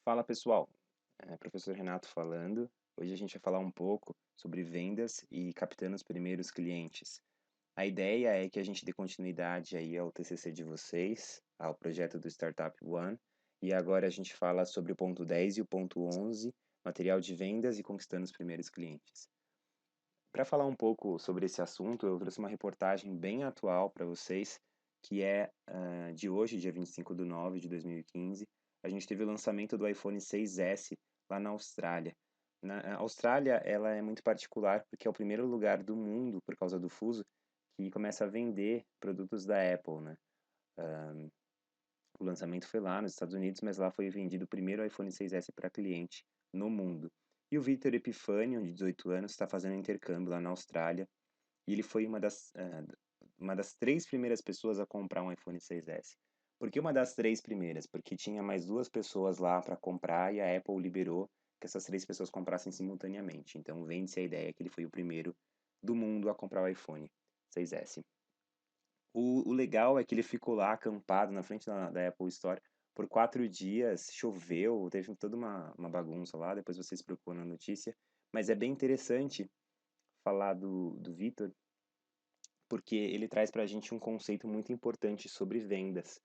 Fala pessoal, professor Renato falando. Hoje a gente vai falar um pouco sobre vendas e captando os primeiros clientes. A ideia é que a gente dê continuidade aí ao TCC de vocês, ao projeto do Startup One, e agora a gente fala sobre o ponto 10 e o ponto 11, material de vendas e conquistando os primeiros clientes. Para falar um pouco sobre esse assunto, eu trouxe uma reportagem bem atual para vocês, que é de hoje, dia 25/9 de 2015. A gente teve o lançamento do iPhone 6S lá na Austrália. Na Austrália, ela é muito particular porque é o primeiro lugar do mundo, por causa do fuso, que começa a vender produtos da Apple, né? O lançamento foi lá nos Estados Unidos, mas lá foi vendido o primeiro iPhone 6S para cliente no mundo. E o Vitor Epifânio, de 18 anos, está fazendo intercâmbio lá na Austrália. E ele foi uma das três primeiras pessoas a comprar um iPhone 6S. Por que uma das três primeiras? Porque tinha mais duas pessoas lá para comprar e a Apple liberou que essas três pessoas comprassem simultaneamente. Então vende-se a ideia que ele foi o primeiro do mundo a comprar o iPhone 6S. O legal é que ele ficou lá acampado na frente da Apple Store por 4 dias, choveu, teve toda uma bagunça lá, depois vocês procuram na notícia. Mas é bem interessante falar do Vitor, porque ele traz para a gente um conceito muito importante sobre vendas.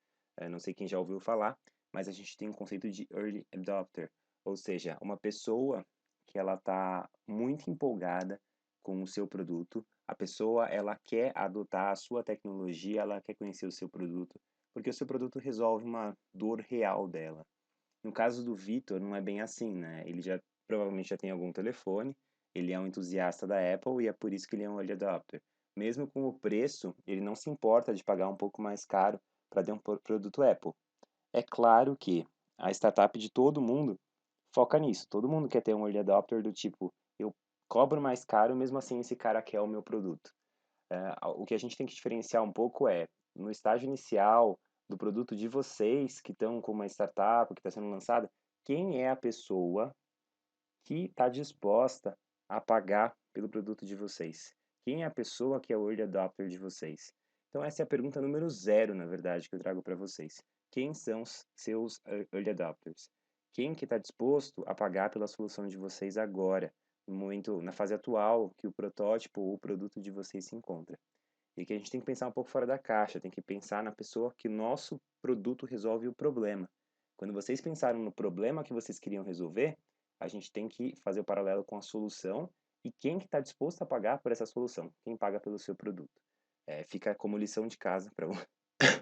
Não sei quem já ouviu falar, mas a gente tem um conceito de early adopter, ou seja, uma pessoa que ela está muito empolgada com o seu produto, a pessoa ela quer adotar a sua tecnologia, ela quer conhecer o seu produto, porque o seu produto resolve uma dor real dela. No caso do Vitor, não é bem assim, né? Ele já provavelmente já tem algum telefone, ele é um entusiasta da Apple e é por isso que ele é um early adopter. Mesmo com o preço, ele não se importa de pagar um pouco mais caro para ter um produto Apple. É claro que a startup de todo mundo foca nisso. Todo mundo quer ter um early adopter do tipo, eu cobro mais caro, mesmo assim esse cara quer o meu produto. O que a gente tem que diferenciar um pouco é, no estágio inicial do produto de vocês, que estão com uma startup, que está sendo lançada, quem é a pessoa que está disposta a pagar pelo produto de vocês? Quem é a pessoa que é o early adopter de vocês? Então essa é a pergunta número zero, na verdade, que eu trago para vocês. Quem são os seus early adopters? Quem que está disposto a pagar pela solução de vocês agora, no momento, na fase atual que o protótipo ou o produto de vocês se encontra? E que a gente tem que pensar um pouco fora da caixa, tem que pensar na pessoa que nosso produto resolve o problema. Quando vocês pensaram no problema que vocês queriam resolver, a gente tem que fazer o paralelo com a solução e quem que está disposto a pagar por essa solução, quem paga pelo seu produto. Fica como lição de casa para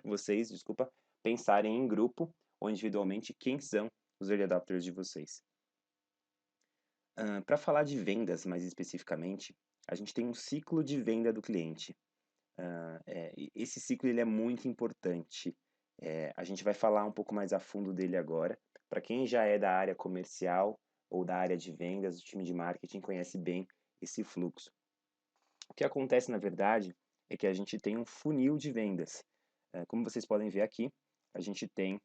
vocês, desculpa, pensarem em grupo ou individualmente quem são os early adopters de vocês. Para falar de vendas mais especificamente, a gente tem um ciclo de venda do cliente. Esse ciclo ele é muito importante. A gente vai falar um pouco mais a fundo dele agora. Para quem já é da área comercial ou da área de vendas, o time de marketing conhece bem esse fluxo. O que acontece, na verdade, é que a gente tem um funil de vendas. Como vocês podem ver aqui, a gente tem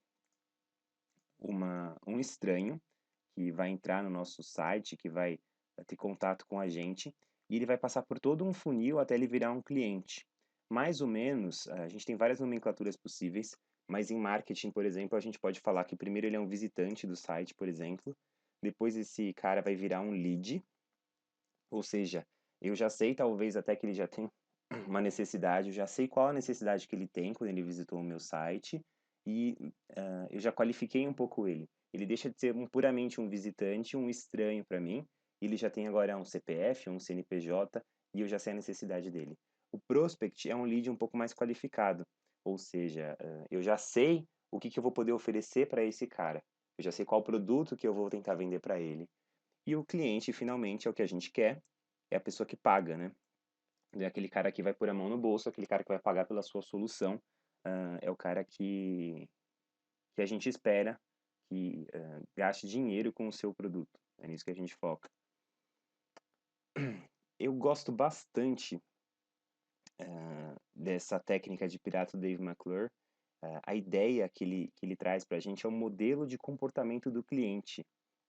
um estranho que vai entrar no nosso site, que vai ter contato com a gente, e ele vai passar por todo um funil até ele virar um cliente. Mais ou menos, a gente tem várias nomenclaturas possíveis, mas em marketing, por exemplo, a gente pode falar que primeiro ele é um visitante do site, por exemplo, depois esse cara vai virar um lead, ou seja, eu já sei talvez até que ele já tem uma necessidade, eu já sei qual a necessidade que ele tem quando ele visitou o meu site e eu já qualifiquei um pouco ele. Ele deixa de ser puramente um visitante, um estranho para mim, e ele já tem agora um CPF, um CNPJ, e eu já sei a necessidade dele. O prospect é um lead um pouco mais qualificado, ou seja, eu já sei o que eu vou poder oferecer para esse cara, eu já sei qual produto que eu vou tentar vender para ele. E o cliente, finalmente, é o que a gente quer, é a pessoa que paga, né? É aquele cara que vai pôr a mão no bolso, aquele cara que vai pagar pela sua solução, é o cara que a gente espera que gaste dinheiro com o seu produto. É nisso que a gente foca. Eu gosto bastante dessa técnica de pirata do Dave McClure. A ideia que ele traz para a gente é o modelo de comportamento do cliente,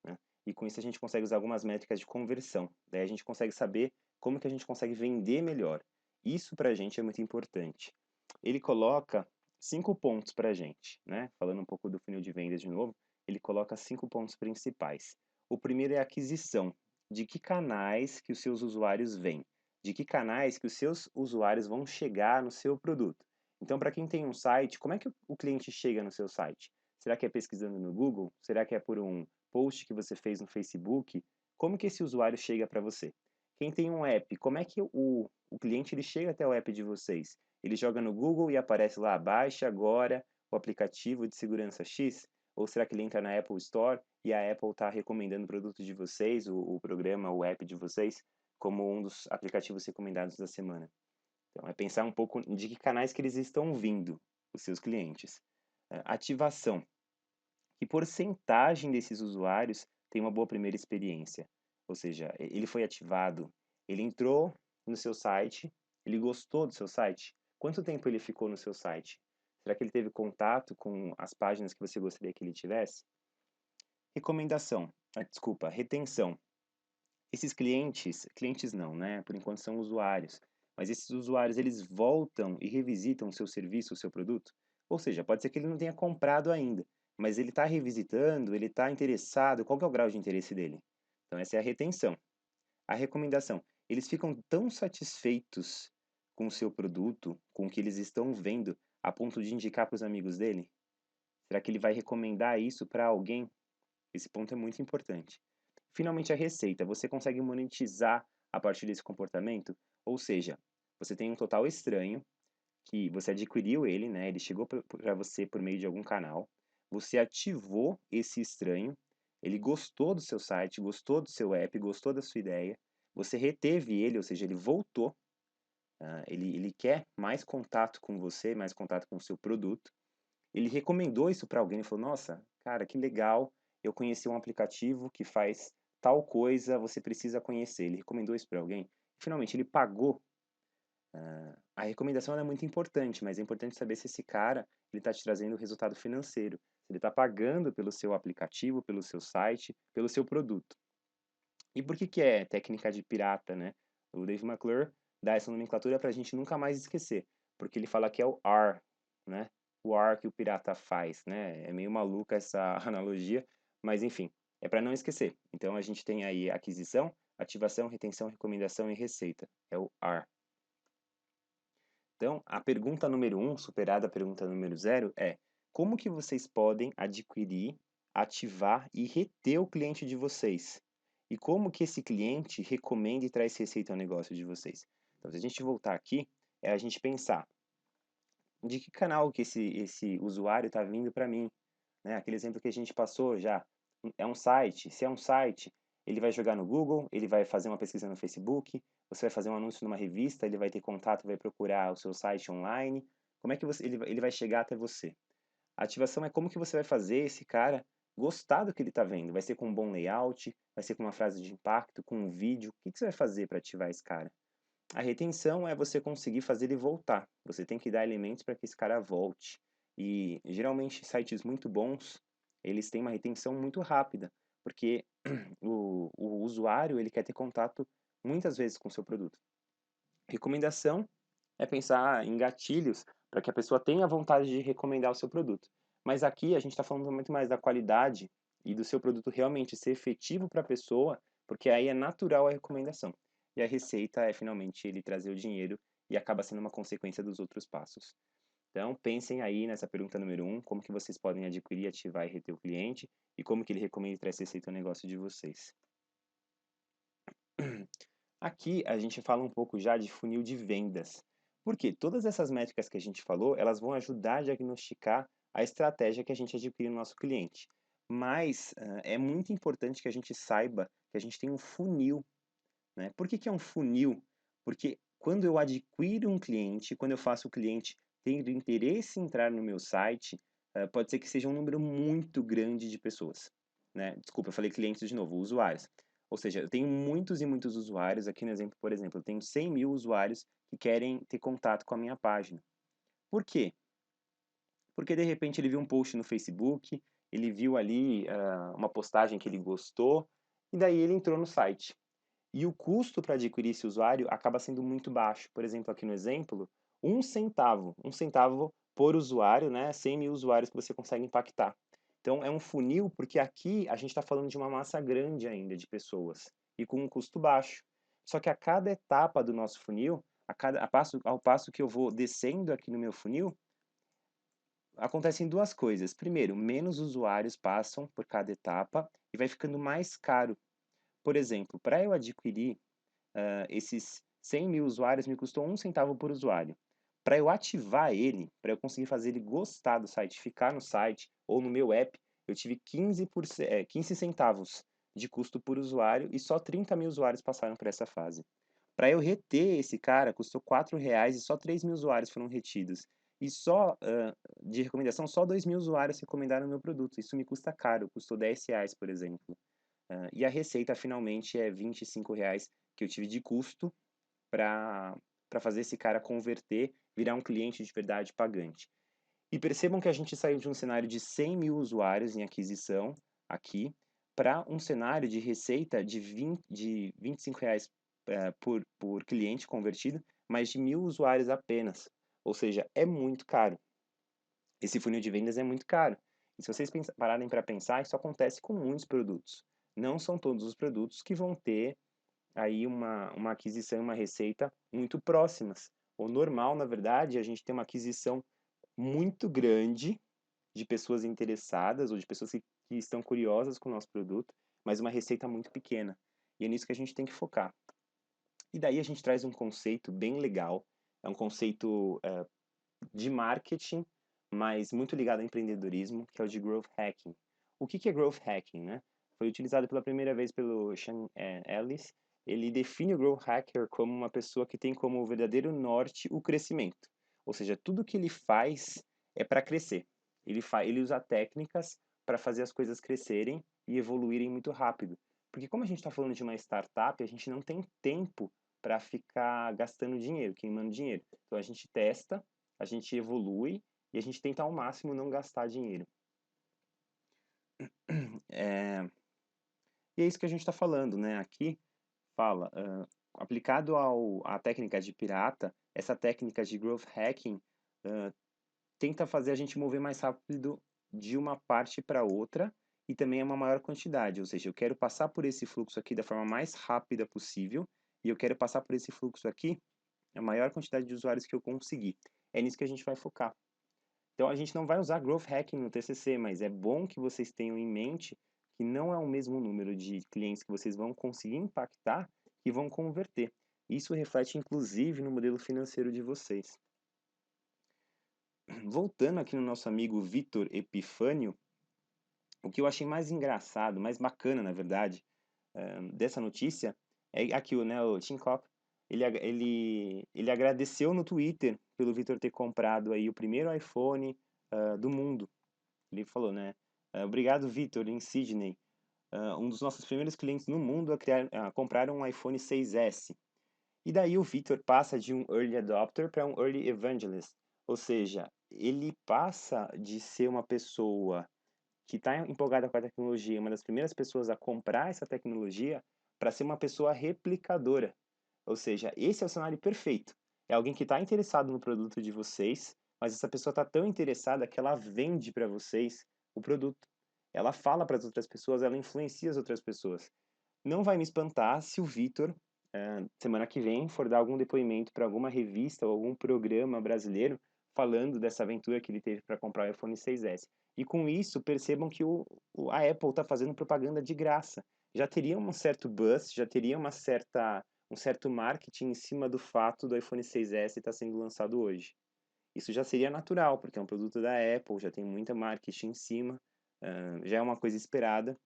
né? E com isso a gente consegue usar algumas métricas de conversão. Daí a gente consegue saber como que a gente consegue vender melhor. Isso para a gente é muito importante. Ele coloca 5 pontos para a gente, né? Falando um pouco do funil de vendas de novo, ele coloca 5 pontos principais. O primeiro é a aquisição. De que canais que os seus usuários vêm? De que canais que os seus usuários vão chegar no seu produto? Então, para quem tem um site, como é que o cliente chega no seu site? Será que é pesquisando no Google? Será que é por um post que você fez no Facebook? Como que esse usuário chega para você? Quem tem um app, como é que o cliente ele chega até o app de vocês? Ele joga no Google e aparece lá, baixe agora o aplicativo de segurança X? Ou será que ele entra na Apple Store e a Apple está recomendando o produto de vocês, o programa, o app de vocês, como um dos aplicativos recomendados da semana? Então, é pensar um pouco de que canais que eles estão vindo, os seus clientes. Ativação. Que porcentagem desses usuários tem uma boa primeira experiência? Ou seja, ele foi ativado, ele entrou no seu site, ele gostou do seu site? Quanto tempo ele ficou no seu site? Será que ele teve contato com as páginas que você gostaria que ele tivesse? Recomendação, desculpa, retenção. Esses clientes não, né? Por enquanto são usuários. Mas esses usuários, eles voltam e revisitam o seu serviço, o seu produto? Ou seja, pode ser que ele não tenha comprado ainda, mas ele está revisitando, ele está interessado, qual que é o grau de interesse dele? Então essa é a retenção. A recomendação, eles ficam tão satisfeitos com o seu produto, com o que eles estão vendo, a ponto de indicar para os amigos dele? Será que ele vai recomendar isso para alguém? Esse ponto é muito importante. Finalmente, a receita. Você consegue monetizar a partir desse comportamento? Ou seja, você tem um total estranho que você adquiriu ele, né? Ele chegou para você por meio de algum canal. Você ativou esse estranho. Ele gostou do seu site, gostou do seu app, gostou da sua ideia. Você reteve ele, ou seja, ele voltou. Ele quer mais contato com você, mais contato com o seu produto. Ele recomendou isso para alguém e falou: Nossa, cara, que legal. Eu conheci um aplicativo que faz tal coisa, você precisa conhecer. Ele recomendou isso para alguém. Finalmente, ele pagou. A recomendação é muito importante, mas é importante saber se esse cara ele está te trazendo resultado financeiro. Se ele está pagando pelo seu aplicativo, pelo seu site, pelo seu produto. E por que é técnica de pirata, né? O Dave McClure dá essa nomenclatura para a gente nunca mais esquecer, porque ele fala que é o R, né? O R que o pirata faz, né? É meio maluca essa analogia, mas enfim, é para não esquecer. Então a gente tem aí aquisição, ativação, retenção, recomendação e receita. É o R. Então, a pergunta número 1, superada a pergunta número 0, é: como que vocês podem adquirir, ativar e reter o cliente de vocês? E como que esse cliente recomenda e traz receita ao negócio de vocês? Então, se a gente voltar aqui, é a gente pensar de que canal que esse usuário está vindo para mim, né? Aquele exemplo que a gente passou já. É um site? Se é um site, ele vai jogar no Google, ele vai fazer uma pesquisa no Facebook, você vai fazer um anúncio numa revista, ele vai ter contato, vai procurar o seu site online. Como é que ele vai chegar até você? A ativação é como que você vai fazer esse cara gostar do que ele está vendo. Vai ser com um bom layout, vai ser com uma frase de impacto, com um vídeo. O que que você vai fazer para ativar esse cara? A retenção é você conseguir fazer ele voltar. Você tem que dar elementos para que esse cara volte. E geralmente sites muito bons, eles têm uma retenção muito rápida, porque o usuário ele quer ter contato muitas vezes com o seu produto. Recomendação é pensar em gatilhos para que a pessoa tenha vontade de recomendar o seu produto. Mas aqui a gente está falando muito mais da qualidade e do seu produto realmente ser efetivo para a pessoa, porque aí é natural a recomendação. E a receita é finalmente ele trazer o dinheiro e acaba sendo uma consequência dos outros passos. Então, pensem aí nessa pergunta número 1, como que vocês podem adquirir, ativar e reter o cliente e como que ele recomenda e traz receita ao negócio de vocês. Aqui a gente fala um pouco já de funil de vendas. Porque todas essas métricas que a gente falou, elas vão ajudar a diagnosticar a estratégia que a gente adquire no nosso cliente. Mas é muito importante que a gente saiba que a gente tem um funil, né? Por que é um funil? Porque quando eu adquiro um cliente, quando eu faço o cliente ter interesse em entrar no meu site, pode ser que seja um número muito grande de pessoas, né? Desculpa, eu falei clientes de novo, usuários. Ou seja, eu tenho muitos e muitos usuários. Aqui no exemplo, por exemplo, eu tenho 100 mil usuários que querem ter contato com a minha página. Por quê? Porque de repente ele viu um post no Facebook, ele viu ali uma postagem que ele gostou, e daí ele entrou no site. E o custo para adquirir esse usuário acaba sendo muito baixo. Por exemplo, aqui no exemplo, um centavo por usuário, né, 100.000 usuários que você consegue impactar. Então é um funil, porque aqui a gente está falando de uma massa grande ainda de pessoas e com um custo baixo. Só que a cada etapa do nosso funil, ao passo que eu vou descendo aqui no meu funil, acontecem duas coisas. Primeiro, menos usuários passam por cada etapa e vai ficando mais caro. Por exemplo, para eu adquirir esses 100.000 usuários, me custou 1 centavo por usuário. Para eu ativar ele, para eu conseguir fazer ele gostar do site, ficar no site ou no meu app, eu tive 15 centavos de custo por usuário e só 30.000 usuários passaram por essa fase. Para eu reter esse cara, custou R$ 4 e só 3.000 usuários foram retidos. E só, de recomendação, só 2.000 usuários recomendaram o meu produto. Isso me custa caro, custou R$ 10, por exemplo. E a receita finalmente é R$ 25 que eu tive de custo para fazer esse cara converter, virar um cliente de verdade pagante. E percebam que a gente saiu de um cenário de 100.000 usuários em aquisição aqui para um cenário de receita de R$ 25 por cliente convertido, mas de 1.000 usuários apenas. Ou seja, é muito caro. Esse funil de vendas é muito caro. E se vocês pararem para pensar, isso acontece com muitos produtos. Não são todos os produtos que vão ter aí uma aquisição e uma receita muito próximas. O normal, na verdade, é a gente ter uma aquisição muito grande de pessoas interessadas ou de pessoas que estão curiosas com o nosso produto, mas uma receita muito pequena. E é nisso que a gente tem que focar. E daí a gente traz um conceito bem legal, é um conceito de marketing, mas muito ligado ao empreendedorismo, que é o de growth hacking. O que é growth hacking, né? Foi utilizado pela primeira vez pelo Sean Ellis. Ele define o growth hacker como uma pessoa que tem como verdadeiro norte o crescimento. Ou seja, tudo que ele faz é para crescer. Ele usa técnicas para fazer as coisas crescerem e evoluírem muito rápido. Porque como a gente está falando de uma startup, a gente não tem tempo para ficar gastando dinheiro, queimando dinheiro. Então a gente testa, a gente evolui e a gente tenta ao máximo não gastar dinheiro. É, e é isso que a gente está falando, né? Aqui fala, aplicado à técnica de pirata, essa técnica de growth hacking tenta fazer a gente mover mais rápido de uma parte para outra e também é uma maior quantidade, ou seja, eu quero passar por esse fluxo aqui da forma mais rápida possível e eu quero passar por esse fluxo aqui a maior quantidade de usuários que eu conseguir. É nisso que a gente vai focar. Então a gente não vai usar growth hacking no TCC, mas é bom que vocês tenham em mente que não é o mesmo número de clientes que vocês vão conseguir impactar que vão converter. Isso reflete inclusive no modelo financeiro de vocês. Voltando aqui no nosso amigo Vitor Epifânio, o que eu achei mais engraçado, mais bacana, na verdade, dessa notícia é aqui, né, o Tim Cook, ele agradeceu no Twitter pelo Vitor ter comprado aí o primeiro iPhone do mundo. Ele falou, né, obrigado, Vitor, em Sydney, um dos nossos primeiros clientes no mundo a comprar um iPhone 6S. E daí o Victor passa de um early adopter para um early evangelist, ou seja, ele passa de ser uma pessoa que está empolgada com a tecnologia, uma das primeiras pessoas a comprar essa tecnologia, para ser uma pessoa replicadora. Ou seja, esse é o cenário perfeito. É alguém que está interessado no produto de vocês, mas essa pessoa está tão interessada que ela vende para vocês o produto. Ela fala para as outras pessoas, ela influencia as outras pessoas. Não vai me espantar se o Vitor, semana que vem, for dar algum depoimento para alguma revista ou algum programa brasileiro falando dessa aventura que ele teve para comprar o iPhone 6S. E com isso, percebam que a Apple está fazendo propaganda de graça. Já teria um certo buzz, já teria um certo marketing em cima do fato do iPhone 6S estar sendo lançado hoje. Isso já seria natural, porque é um produto da Apple, já tem muita marketing em cima, já é uma coisa esperada.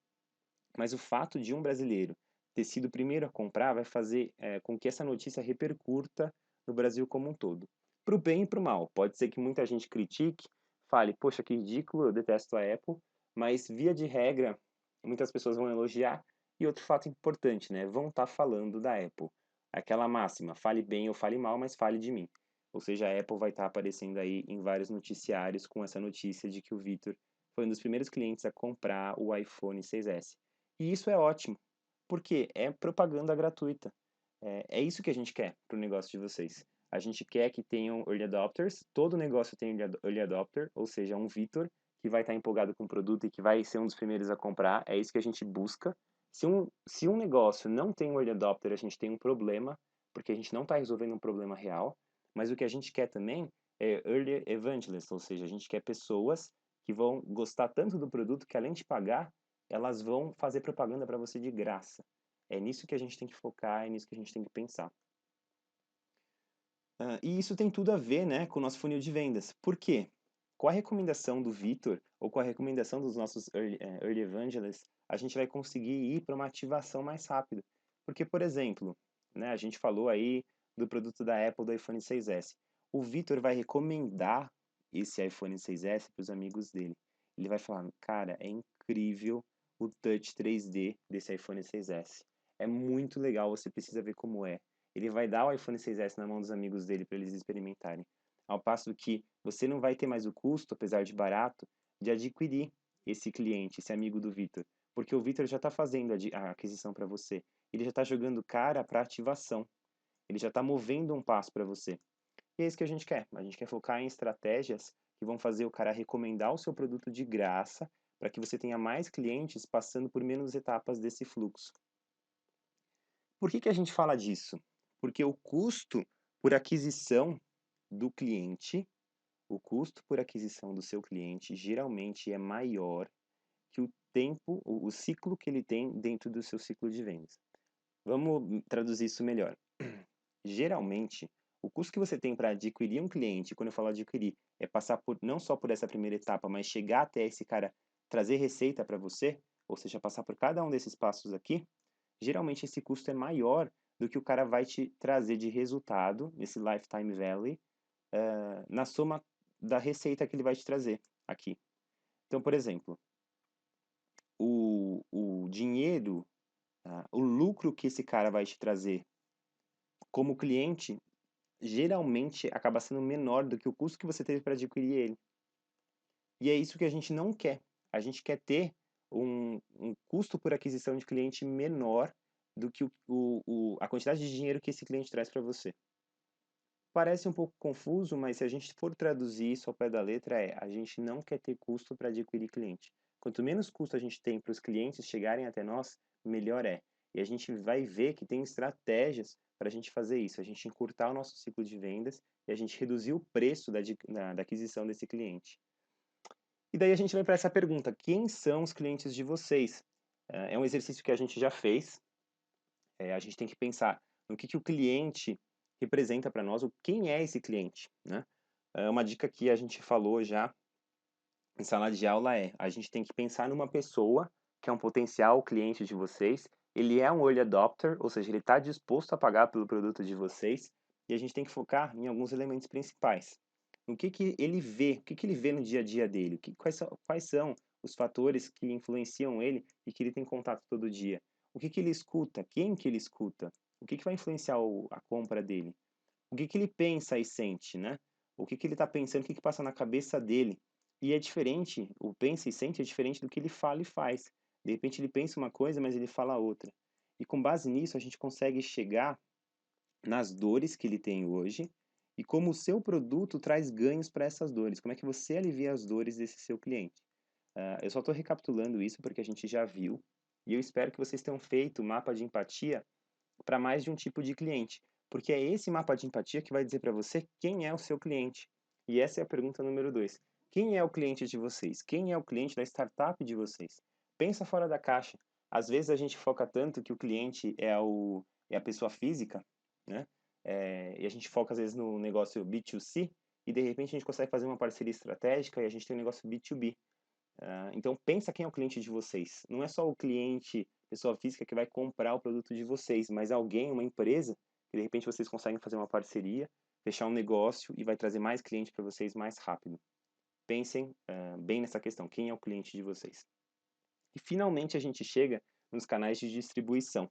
Mas o fato de um brasileiro ter sido o primeiro a comprar vai fazer com que essa notícia repercuta no Brasil como um todo. Para o bem e para o mal. Pode ser que muita gente critique, fale, poxa, que ridículo, eu detesto a Apple, mas via de regra, muitas pessoas vão elogiar. E outro fato importante, né? Vão estar falando da Apple. Aquela máxima, fale bem ou fale mal, mas fale de mim. Ou seja, a Apple vai estar aparecendo aí em vários noticiários com essa notícia de que o Vitor foi um dos primeiros clientes a comprar o iPhone 6S. E isso é ótimo, porque é propaganda gratuita. É isso que a gente quer para o negócio de vocês. A gente quer que tenham early adopters, todo negócio tem early adopter, ou seja, um Vitor que vai estar empolgado com o produto e que vai ser um dos primeiros a comprar, é isso que a gente busca. Se um negócio não tem um early adopter, a gente tem um problema, porque a gente não está resolvendo um problema real, mas o que a gente quer também é early evangelists, ou seja, a gente quer pessoas que vão gostar tanto do produto que além de pagar, elas vão fazer propaganda para você de graça. É nisso que a gente tem que focar, é nisso que a gente tem que pensar. E isso tem tudo a ver, né, com o nosso funil de vendas. Por quê? Com a recomendação do Vitor, ou com a recomendação dos nossos early evangelists, a gente vai conseguir ir para uma ativação mais rápida. Porque, por exemplo, né, a gente falou aí do produto da Apple, do iPhone 6S. O Vitor vai recomendar esse iPhone 6S para os amigos dele. Ele vai falar, cara, é incrível o Touch 3D desse iPhone 6S. É muito legal, você precisa ver como é. Ele vai dar o iPhone 6S na mão dos amigos dele para eles experimentarem. Ao passo que você não vai ter mais o custo, apesar de barato, de adquirir esse cliente, esse amigo do Vitor. Porque o Vitor já está fazendo a aquisição para você. Ele já está jogando cara para ativação. Ele já está movendo um passo para você. E é isso que a gente quer. A gente quer focar em estratégias que vão fazer o cara recomendar o seu produto de graça para que você tenha mais clientes passando por menos etapas desse fluxo. Por que a gente fala disso? Porque o custo por aquisição do cliente, o custo por aquisição do seu cliente geralmente é maior que o tempo, o ciclo que ele tem dentro do seu ciclo de vendas. Vamos traduzir isso melhor. Geralmente, o custo que você tem para adquirir um cliente, quando eu falo adquirir, é passar por não só por essa primeira etapa, mas chegar até esse cara trazer receita para você, ou seja, passar por cada um desses passos aqui, geralmente esse custo é maior do que o cara vai te trazer de resultado, nesse lifetime value, na soma da receita que ele vai te trazer aqui. Então, por exemplo, o dinheiro, o lucro que esse cara vai te trazer como cliente, geralmente acaba sendo menor do que o custo que você teve para adquirir ele. E é isso que a gente não quer. A gente quer ter um custo por aquisição de cliente menor do que a quantidade de dinheiro que esse cliente traz para você. Parece um pouco confuso, mas se a gente for traduzir isso ao pé da letra, a gente não quer ter custo para adquirir cliente. Quanto menos custo a gente tem para os clientes chegarem até nós, melhor é. E a gente vai ver que tem estratégias para a gente fazer isso, a gente encurtar o nosso ciclo de vendas e a gente reduzir o preço da aquisição desse cliente. E daí a gente vai para essa pergunta: quem são os clientes de vocês? É um exercício que a gente já fez. A gente tem que pensar no que o cliente representa para nós, quem é esse cliente, né? Uma dica que a gente falou já em sala de aula a gente tem que pensar numa pessoa que é um potencial cliente de vocês, ele é um early adopter, ou seja, ele está disposto a pagar pelo produto de vocês, e a gente tem que focar em alguns elementos principais. No que ele vê, o que ele vê no dia a dia dele, quais são os fatores que influenciam ele e que ele tem contato todo dia. O que ele escuta, quem que ele escuta, o que vai influenciar a compra dele. O que ele pensa e sente, né? O que ele está pensando, o que passa na cabeça dele. E é diferente, o pensa e sente é diferente do que ele fala e faz. De repente ele pensa uma coisa, mas ele fala outra. E com base nisso, a gente consegue chegar nas dores que ele tem hoje e como o seu produto traz ganhos para essas dores. Como é que você alivia as dores desse seu cliente? Eu só estou recapitulando isso porque a gente já viu e eu espero que vocês tenham feito o mapa de empatia para mais de um tipo de cliente, porque é esse mapa de empatia que vai dizer para você quem é o seu cliente. E essa é a pergunta número 2. Quem é o cliente de vocês? Quem é o cliente da startup de vocês? Pensa fora da caixa. Às vezes a gente foca tanto que o cliente é a pessoa física, né? E a gente foca às vezes no negócio B2C e de repente a gente consegue fazer uma parceria estratégica e a gente tem um negócio B2B. Então pensa quem é o cliente de vocês. Não é só o cliente, pessoa física que vai comprar o produto de vocês, mas alguém, uma empresa, que de repente vocês conseguem fazer uma parceria, fechar um negócio e vai trazer mais cliente para vocês mais rápido. Pensem bem nessa questão, quem é o cliente de vocês. E finalmente a gente chega nos canais de distribuição.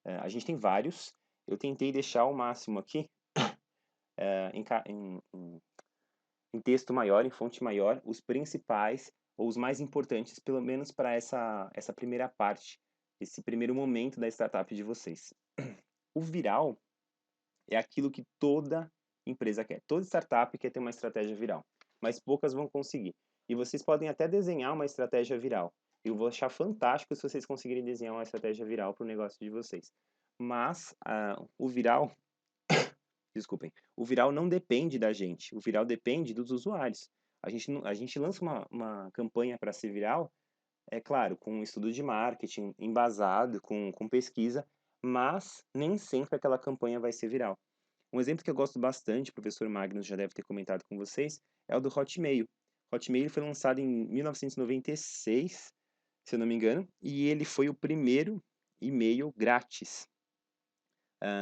A gente tem vários, eu tentei deixar o máximo aqui em texto maior, em fonte maior, os principais ou os mais importantes, pelo menos para essa primeira parte, esse primeiro momento da startup de vocês. O viral, É aquilo que toda empresa quer. Toda startup quer ter uma estratégia viral, mas poucas vão conseguir. E vocês podem até desenhar uma estratégia viral. Eu vou achar fantástico se vocês conseguirem desenhar uma estratégia viral para o negócio de vocês. Mas o viral, desculpem, o viral não depende da gente. O viral depende dos usuários. A gente lança uma campanha para ser viral, é claro, com um estudo de marketing embasado, com pesquisa, mas nem sempre aquela campanha vai ser viral. Um exemplo que eu gosto bastante, o professor Magnus já deve ter comentado com vocês, é o do Hotmail. Hotmail foi lançado em 1996, se eu não me engano, e ele foi o primeiro e-mail grátis.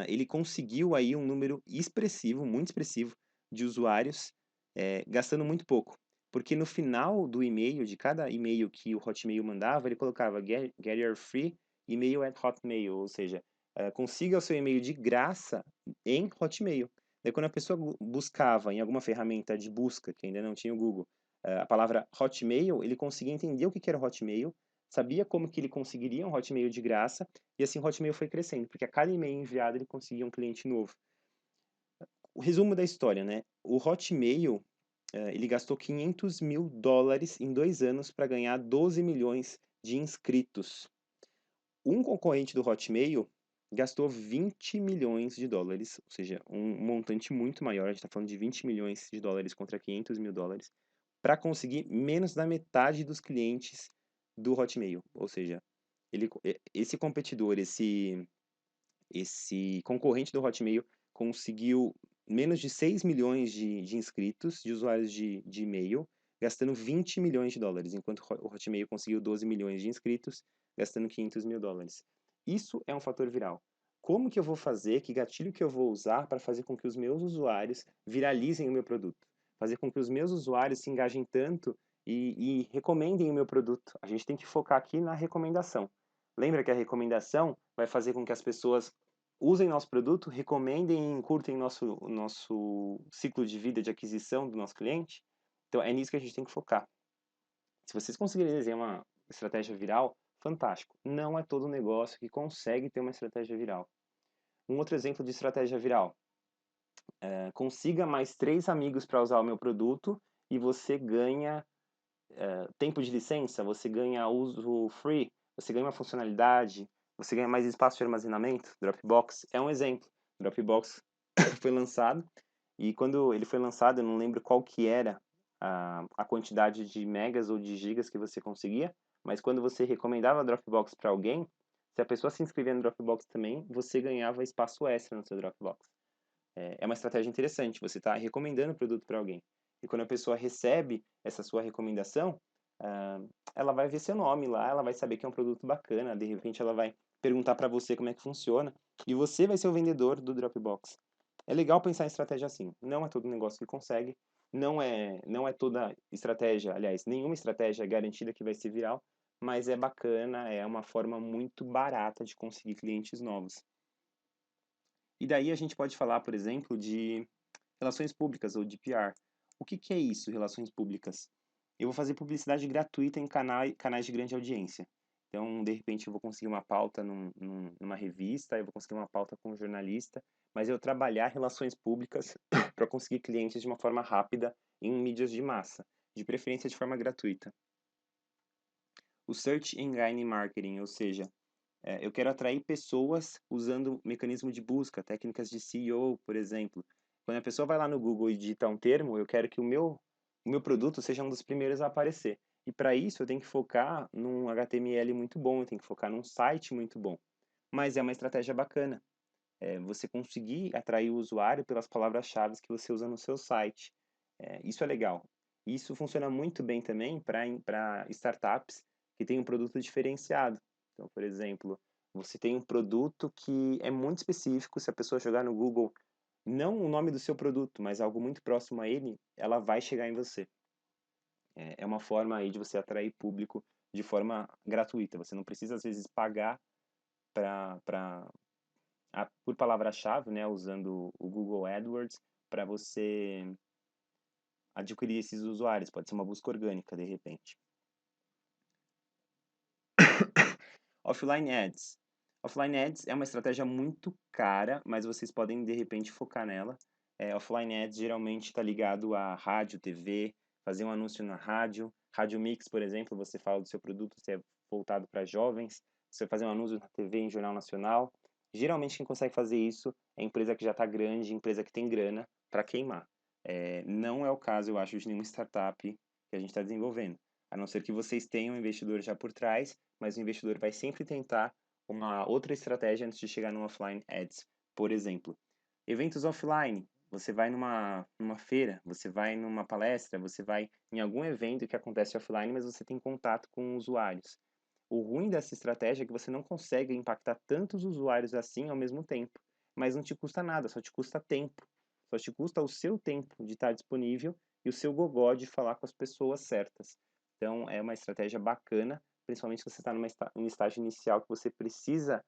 Ele conseguiu aí um número expressivo, muito expressivo, de usuários, gastando muito pouco. Porque no final do e-mail, de cada e-mail que o Hotmail mandava, ele colocava get your free email at Hotmail, ou seja, consiga o seu e-mail de graça em Hotmail. Daí quando a pessoa buscava em alguma ferramenta de busca, que ainda não tinha o Google, a palavra Hotmail, ele conseguia entender o que era o Hotmail, sabia como que ele conseguiria um Hotmail de graça, e assim o Hotmail foi crescendo, porque a cada e-mail enviado ele conseguia um cliente novo. O resumo da história, né? O Hotmail, ele gastou $500 mil em 2 anos para ganhar 12 milhões de inscritos. Um concorrente do Hotmail gastou 20 milhões de dólares, ou seja, um montante muito maior, a gente está falando de 20 milhões de dólares contra 500 mil dólares, para conseguir menos da metade dos clientes do Hotmail. Ou seja, esse competidor, esse concorrente do Hotmail conseguiu menos de 6 milhões de inscritos, de usuários de e-mail, gastando 20 milhões de dólares, enquanto o Hotmail conseguiu 12 milhões de inscritos, gastando 500 mil dólares. Isso é um fator viral. Como que eu vou fazer, que gatilho que eu vou usar para fazer com que os meus usuários viralizem o meu produto? Fazer com que os meus usuários se engajem tanto e recomendem o meu produto. A gente tem que focar aqui na recomendação. Lembra que a recomendação vai fazer com que as pessoas usem nosso produto, recomendem e curtem nosso ciclo de vida de aquisição do nosso cliente? Então, é nisso que a gente tem que focar. Se vocês conseguirem desenhar uma estratégia viral, fantástico. Não é todo negócio que consegue ter uma estratégia viral. Um outro exemplo de estratégia viral. Consiga mais 3 amigos para usar o meu produto e você ganha tempo de licença, você ganha uso free, você ganha uma funcionalidade, você ganha mais espaço de armazenamento. Dropbox é um exemplo. Dropbox foi lançado e quando ele foi lançado, eu não lembro qual que era a quantidade de megas ou de gigas que você conseguia, mas quando você recomendava Dropbox para alguém, se a pessoa se inscrevia no Dropbox também, você ganhava espaço extra no seu Dropbox. É uma estratégia interessante, você está recomendando o produto para alguém. E quando a pessoa recebe essa sua recomendação, ah, ela vai ver seu nome lá, ela vai saber que é um produto bacana, de repente ela vai perguntar para você como é que funciona, e você vai ser o vendedor do Dropbox. É legal pensar em estratégia assim. Não é todo negócio que consegue, não é toda estratégia, aliás, nenhuma estratégia é garantida que vai ser viral, mas é bacana, é uma forma muito barata de conseguir clientes novos. E daí a gente pode falar, por exemplo, de relações públicas ou de PR. O que que é isso, relações públicas? Eu vou fazer publicidade gratuita em canais de grande audiência. Então, de repente, eu vou conseguir uma pauta numa revista, eu vou conseguir uma pauta com um jornalista, mas eu trabalhar relações públicas para conseguir clientes de uma forma rápida em mídias de massa, de preferência de forma gratuita. O Search Engine Marketing, ou seja, eu quero atrair pessoas usando mecanismo de busca, técnicas de SEO, por exemplo. Quando a pessoa vai lá no Google e digita um termo, eu quero que o meu produto seja um dos primeiros a aparecer. E para isso eu tenho que focar num HTML muito bom, eu tenho que focar num site muito bom. Mas é uma estratégia bacana. Você conseguir atrair o usuário pelas palavras-chave que você usa no seu site. Isso é legal. Isso funciona muito bem também para startups que têm um produto diferenciado. Então, por exemplo, você tem um produto que é muito específico, se a pessoa jogar no Google, não o nome do seu produto, mas algo muito próximo a ele, ela vai chegar em você. É uma forma aí de você atrair público de forma gratuita. Você não precisa, às vezes, pagar para por palavra-chave, né, usando o Google AdWords, para você adquirir esses usuários. Pode ser uma busca orgânica, de repente. Offline Ads. Offline Ads é uma estratégia muito cara, mas vocês podem de repente focar nela. Offline Ads geralmente está ligado a rádio, TV, fazer um anúncio na rádio. Rádio Mix, por exemplo, você fala do seu produto, você é voltado para jovens. Você vai fazer um anúncio na TV, em jornal nacional. Geralmente quem consegue fazer isso é empresa que já está grande, empresa que tem grana para queimar. Não é o caso, eu acho, de nenhuma startup que a gente está desenvolvendo. A não ser que vocês tenham um investidor já por trás, mas o investidor vai sempre tentar uma outra estratégia antes de chegar no offline ads. Por exemplo, eventos offline. Você vai numa feira, você vai numa palestra, você vai em algum evento que acontece offline, mas você tem contato com usuários. O ruim dessa estratégia é que você não consegue impactar tantos usuários assim ao mesmo tempo, mas não te custa nada, só te custa tempo. Só te custa o seu tempo de estar disponível e o seu gogó de falar com as pessoas certas. Então, é uma estratégia bacana, principalmente se você está em estágio inicial que você precisa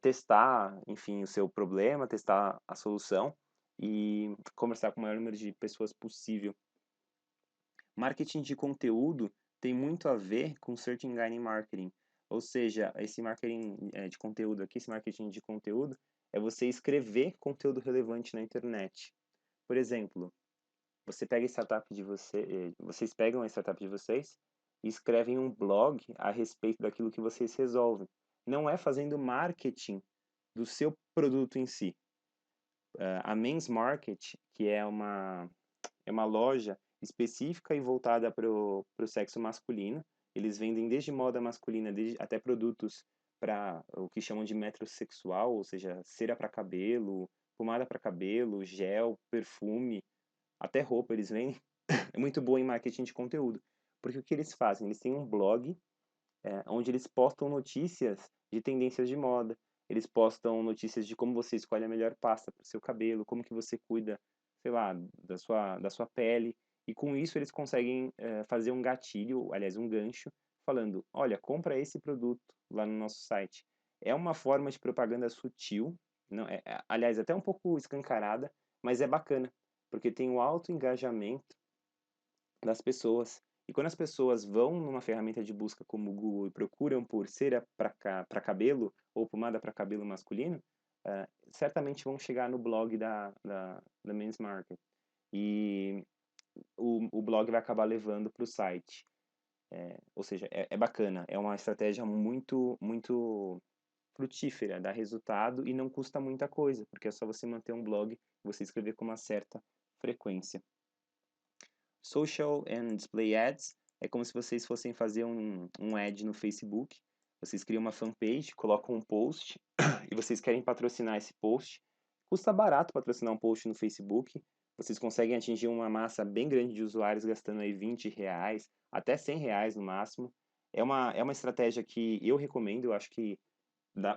testar, enfim, o seu problema, testar a solução e conversar com o maior número de pessoas possível. Marketing de conteúdo tem muito a ver com Search Engine Marketing, ou seja, esse marketing de conteúdo aqui, esse marketing de conteúdo, é você escrever conteúdo relevante na internet. Por exemplo, você pega a startup de vocês pegam a startup de vocês e escrevem um blog a respeito daquilo que vocês resolvem. Não é fazendo marketing do seu produto em si. A Men's Market, que é uma loja específica e voltada para o sexo masculino. Eles vendem desde moda masculina até produtos para o que chamam de metrosexual, ou seja, cera para cabelo, pomada para cabelo, gel, perfume, até roupa eles vendem. É muito boa em marketing de conteúdo. Porque o que eles fazem? Eles têm um blog onde eles postam notícias de tendências de moda. Eles postam notícias de como você escolhe a melhor pasta para o seu cabelo, como que você cuida, sei lá, da sua pele. E com isso eles conseguem fazer um gatilho, aliás, um gancho, falando, olha, compra esse produto lá no nosso site. É uma forma de propaganda sutil, não, aliás, até um pouco escancarada, mas é bacana, porque tem o alto engajamento das pessoas. E quando as pessoas vão numa ferramenta de busca como o Google e procuram por cera para cabelo ou pomada para cabelo masculino, certamente vão chegar no blog da Men's Market. E o blog vai acabar levando para o site. Ou seja, é bacana, é uma estratégia muito frutífera, dá resultado e não custa muita coisa, porque é só você manter um blog e você escrever com uma certa frequência. Social and Display Ads é como se vocês fossem fazer um ad no Facebook. Vocês criam uma fanpage, colocam um post e vocês querem patrocinar esse post. Custa barato patrocinar um post no Facebook. Vocês conseguem atingir uma massa bem grande de usuários gastando aí R$ 20, até R$ 100 no máximo. É uma estratégia que eu recomendo, eu acho que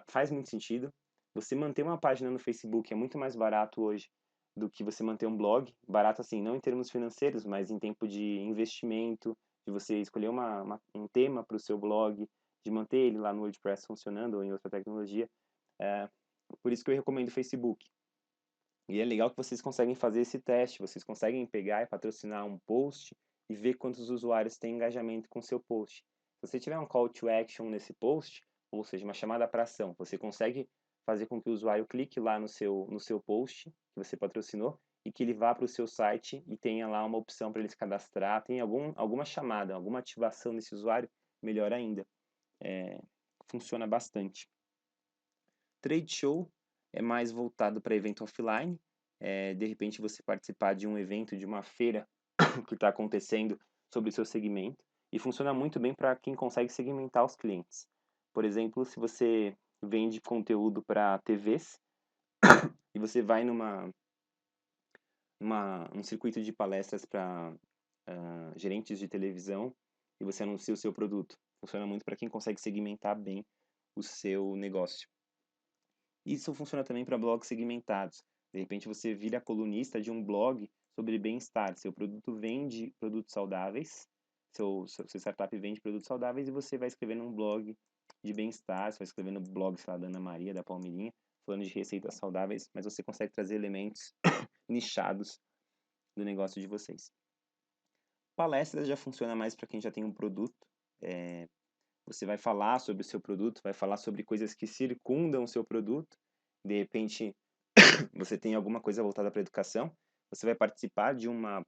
faz muito sentido. Você manter uma página no Facebook é muito mais barato hoje do que você manter um blog. Barato assim, não em termos financeiros, mas em tempo de investimento, de você escolher um tema para o seu blog, de manter ele lá no WordPress funcionando ou em outra tecnologia. É, por isso que eu recomendo o Facebook. E é legal que vocês conseguem fazer esse teste, vocês conseguem pegar e patrocinar um post e ver quantos usuários têm engajamento com o seu post. Se você tiver um call to action nesse post, ou seja, uma chamada para ação, você consegue fazer com que o usuário clique lá no seu post que você patrocinou e que ele vá para o seu site e tenha lá uma opção para ele se cadastrar, tem alguma chamada, alguma ativação desse usuário, melhor ainda. Funciona bastante. Trade show é mais voltado para evento offline. De repente você participar de um evento, de uma feira que está acontecendo sobre o seu segmento. E funciona muito bem para quem consegue segmentar os clientes. Por exemplo, se você vende conteúdo para TVs e você vai num circuito de palestras para gerentes de televisão e você anuncia o seu produto. Funciona muito para quem consegue segmentar bem o seu negócio. Isso funciona também para blogs segmentados. De repente você vira colunista de um blog sobre bem-estar. Seu produto vende produtos saudáveis, seu startup vende produtos saudáveis e você vai escrever num blog de bem-estar, você vai escrever no blog, sei lá, da Ana Maria, da Palmeirinha, falando de receitas saudáveis, mas você consegue trazer elementos nichados do negócio de vocês. Palestras já funciona mais para quem já tem um produto. você vai falar sobre o seu produto, vai falar sobre coisas que circundam o seu produto. De repente, você tem alguma coisa voltada para educação, você vai participar de uma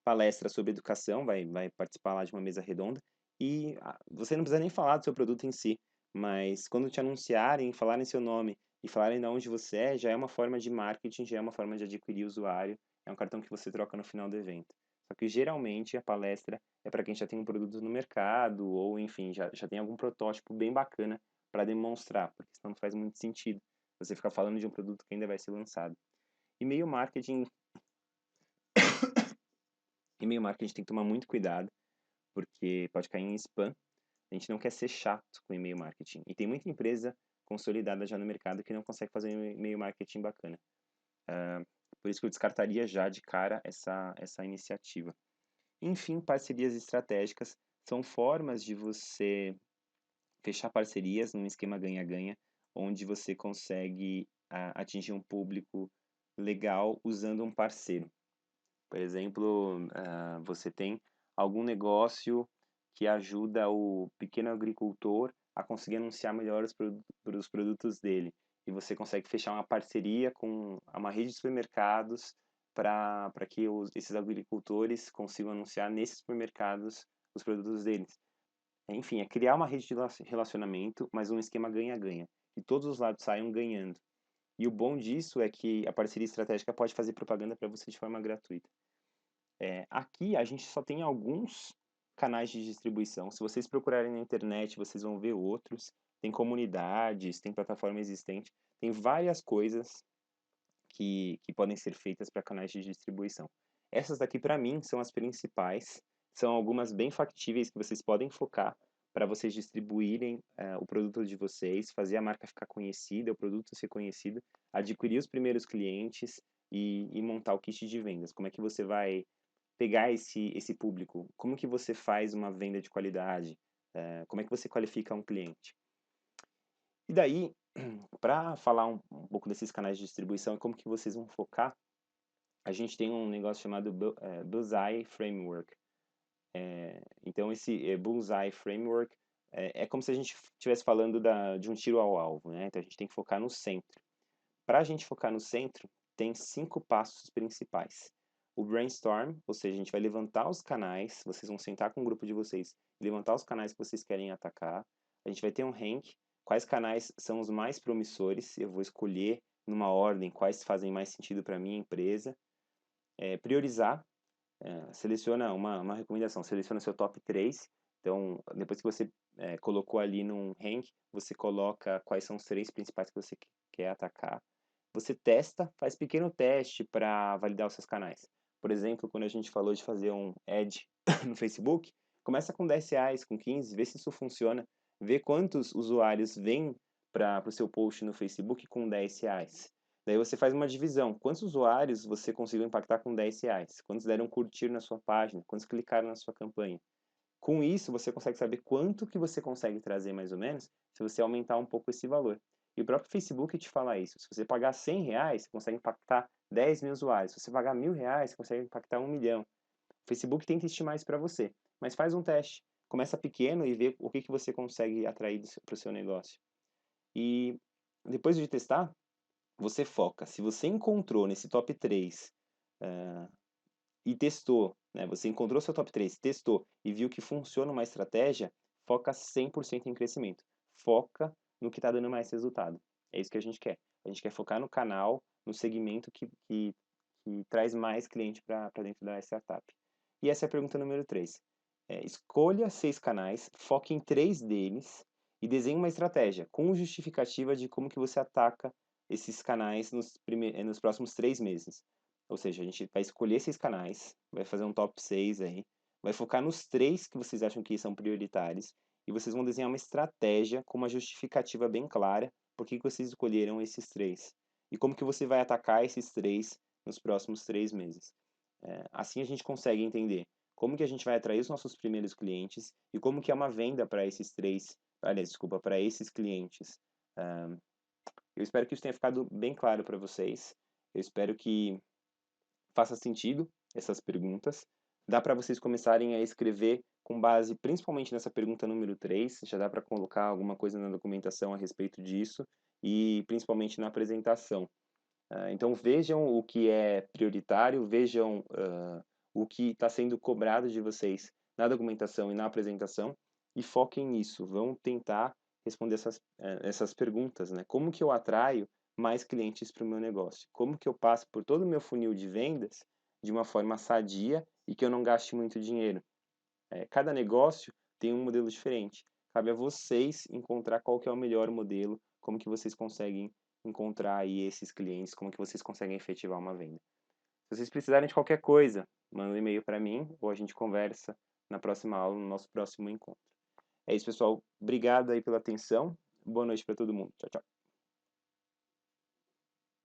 palestra sobre educação, vai participar lá de uma mesa redonda, e você não precisa nem falar do seu produto em si, mas quando te anunciarem, falarem seu nome e falarem de onde você é, já é uma forma de marketing, já é uma forma de adquirir usuário, é um cartão que você troca no final do evento. Só que geralmente a palestra é para quem já tem um produto no mercado, ou enfim, já tem algum protótipo bem bacana para demonstrar, porque senão não faz muito sentido você ficar falando de um produto que ainda vai ser lançado. E-mail marketing, e-mail marketing tem que tomar muito cuidado, porque pode cair em spam. A gente não quer ser chato com e-mail marketing. E tem muita empresa consolidada já no mercado que não consegue fazer um e-mail marketing bacana. Por isso que eu descartaria já de cara essa iniciativa. Enfim, parcerias estratégicas são formas de você fechar parcerias num esquema ganha-ganha, onde você consegue atingir um público legal usando um parceiro. Por exemplo, você tem algum negócio que ajuda o pequeno agricultor a conseguir anunciar melhor os produtos dele. E você consegue fechar uma parceria com uma rede de supermercados para que esses agricultores consigam anunciar nesses supermercados os produtos deles. Enfim, é criar uma rede de relacionamento, mas um esquema ganha-ganha. E todos os lados saiam ganhando. E o bom disso é que a parceria estratégica pode fazer propaganda para você de forma gratuita. Aqui a gente só tem alguns canais de distribuição. Se vocês procurarem na internet, vocês vão ver outros. Tem comunidades, tem plataforma existente, tem várias coisas que podem ser feitas para canais de distribuição. Essas daqui, para mim, são as principais. São algumas bem factíveis que vocês podem focar para vocês distribuírem o produto de vocês, fazer a marca ficar conhecida, o produto ser conhecido, adquirir os primeiros clientes e montar o kit de vendas. Como é que você vai pegar esse público? Como que você faz uma venda de qualidade? Como é que você qualifica um cliente? E daí, para falar um pouco desses canais de distribuição e como que vocês vão focar, a gente tem um negócio chamado Bullseye Framework. Então, esse Bullseye Framework é como se a gente estivesse falando de um tiro ao alvo, né? Então, a gente tem que focar no centro. Para a gente focar no centro, tem 5 passos principais. O brainstorm, ou seja, a gente vai levantar os canais, vocês vão sentar com o grupo de vocês, levantar os canais que vocês querem atacar. A gente vai ter um rank, quais canais são os mais promissores, eu vou escolher numa ordem quais fazem mais sentido para a minha empresa. Priorizar, seleciona uma recomendação, seleciona seu top 3. Então, depois que você colocou ali num rank, você coloca quais são os 3 principais que você quer atacar. Você testa, faz pequeno teste para validar os seus canais. Por exemplo, quando a gente falou de fazer um ad no Facebook, começa com R$ 10, com 15, vê se isso funciona, vê quantos usuários vêm para o seu post no Facebook com R$ 10. Daí você faz uma divisão. Quantos usuários você conseguiu impactar com R$ 10? Quantos deram curtir na sua página? Quantos clicaram na sua campanha? Com isso, você consegue saber quanto que você consegue trazer, mais ou menos, se você aumentar um pouco esse valor. E o próprio Facebook te fala isso. Se você pagar R$ 100, você consegue impactar 10 mil usuários. Se você pagar R$ 1.000, você consegue impactar 1 milhão. O Facebook tenta estimar isso para você. Mas faz um teste. Começa pequeno e vê o que você consegue atrair para o seu negócio. E depois de testar, você foca. Se você encontrou nesse top 3 e testou, né? Você encontrou seu top 3, testou e viu que funciona uma estratégia, foca 100% em crescimento. Foca no que está dando mais resultado. É isso que a gente quer. A gente quer focar no canal, no segmento que traz mais cliente para dentro da startup. E essa é a pergunta número 3. Escolha 6 canais, foque em 3 deles e desenhe uma estratégia com justificativa de como que você ataca esses canais nos próximos 3 meses. Ou seja, a gente vai escolher 6 canais, vai fazer um top 6 aí, vai focar nos 3 que vocês acham que são prioritários e vocês vão desenhar uma estratégia com uma justificativa bem clara por que vocês escolheram esses 3 e como que você vai atacar esses 3 nos próximos 3 meses. Assim a gente consegue entender como que a gente vai atrair os nossos primeiros clientes e como que é uma venda para esses para esses clientes. Eu espero que isso tenha ficado bem claro para vocês. Eu espero que faça sentido essas perguntas. Dá para vocês começarem a escrever com base principalmente nessa pergunta número 3, já dá para colocar alguma coisa na documentação a respeito disso, e principalmente na apresentação. Então vejam o que é prioritário, vejam o que está sendo cobrado de vocês na documentação e na apresentação, e foquem nisso. Vão tentar responder essas perguntas, né? Como que eu atraio mais clientes para o meu negócio? Como que eu passo por todo o meu funil de vendas de uma forma sadia e que eu não gaste muito dinheiro? Cada negócio tem um modelo diferente. Cabe a vocês encontrar qual que é o melhor modelo, como que vocês conseguem encontrar aí esses clientes, como que vocês conseguem efetivar uma venda. Se vocês precisarem de qualquer coisa, manda um e-mail para mim ou a gente conversa na próxima aula, no nosso próximo encontro. É isso, pessoal. Obrigado aí pela atenção. Boa noite para todo mundo. Tchau, tchau.